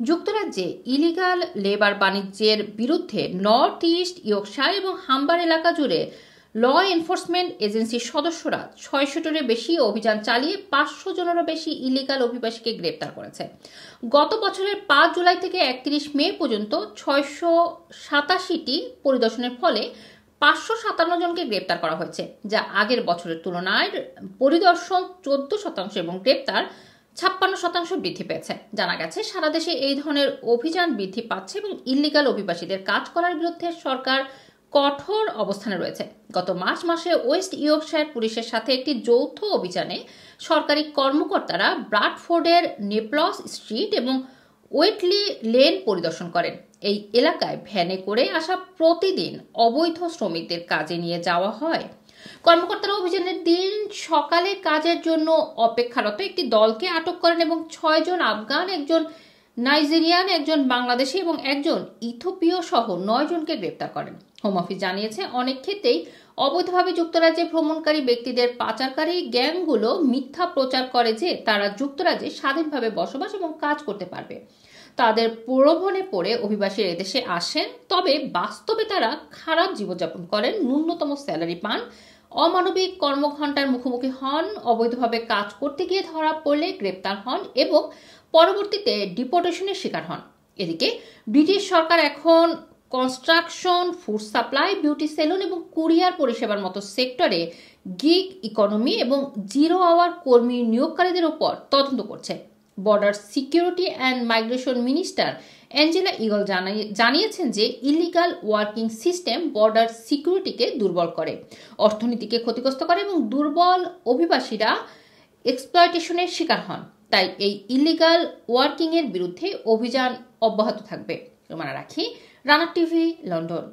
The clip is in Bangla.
যুক্তরাজ্যে ইলিগাল লেবার বাণিজ্যের বিরুদ্ধে নর্থ ইস্ট ইয়র্কশায়ার এবং হাম্বার এলাকা জুড়ে ল এনফোর্সমেন্ট এজেন্সির সদস্যরা ৬০০-টিরও বেশি অভিযান চালিয়ে ৫০০ জনেরও বেশি ইলিগাল অভিবাসীকে গ্রেপ্তার করেছে। গত বছরের ৫ জুলাই থেকে ৩১ মে পর্যন্ত ৬৮৭টি পরিদর্শনের ফলে ৫৫৭ জনকে গ্রেপ্তার করা হয়েছে, যা আগের বছরের তুলনায় পরিদর্শন ১৪% এবং গ্রেপ্তার ৫৬% বৃদ্ধি পেয়েছে। জানা গেছে, সারা দেশে এই ধরনের অভিযান বৃদ্ধি পাচ্ছে এবং ইল্লিগাল অভিবাসীদের কাজ করার বিরুদ্ধে সরকার কঠোর অবস্থানে রয়েছে। গত মার্চ মাসে ওয়েস্ট ইয়র্কশায়ার পুলিশের সাথে একটি যৌথ অভিযানে সরকারি কর্মকর্তারা ব্রাডফোর্ডের নেপলস স্ট্রিট এবং ওয়েটলি লেন পরিদর্শন করেন। এই এলাকায় ভ্যানে করে আসা প্রতিদিন অবৈধ শ্রমিকদের কাজে নিয়ে যাওয়া হয়। কর্মকর্তারা অভিযানের দিন সকালে কাজের জন্য অপেক্ষারত একটি দলকে আটক করেন এবং ৬ জন আফগান, একজন নাইজেরিয়ান, একজন বাংলাদেশি এবং একজন ইথিওপীয় সহ ৯ জনকে গ্রেপ্তার করেন। হোম অফিস জানিয়েছে, অনেক ক্ষেত্রেই অবৈধভাবে যুক্তরাজ্যে ভ্রমণকারী ব্যক্তিদের পাচারকারী গ্যাংগুলো মিথ্যা প্রচার করে যে তারা যুক্তরাজ্যে স্বাধীনভাবে বসবাস এবং কাজ করতে পারবে। তাদের প্রলোভনে পড়ে অভিবাসীরা এদেশে আসেন, তবে বাস্তবে তারা খারাপ জীবনযাপন করেন, ন্যূনতম স্যালারি পান, অমানবিক কর্মঘণ্টার মুখোমুখি হন, অবৈধভাবে কাজ করতে গিয়ে ধরা পড়লে গ্রেপ্তার হন এবং পরবর্তীতে ডিপোর্টেশনের শিকার হন। এদিকে ব্রিটিশ সরকার এখন construction, food supply, beauty salon এবং কুরিয়ার পরিষেবার মতো সেক্টরে গিগ ইকোনমি এবং জিরো আওয়ার কর্মী নিয়োগকারীদের উপর তদন্ত করছে। Border security and migration minister Angela Eagle জানিয়েছেন যে ইলিগাল ওয়ার্কিং সিস্টেম বর্ডার সিকিউরিটিকে দুর্বল করে, অর্থনীতিকে ক্ষতিগ্রস্ত করে এবং দুর্বল অভিবাসীরা এক্সপ্লয়টেশনের শিকার হন। তাই এই ইলিগাল ওয়ার্কিং এর বিরুদ্ধে অভিযান অব্যাহত থাকবে। রোমানা রাখি, রানা টিভি, লন্ডন।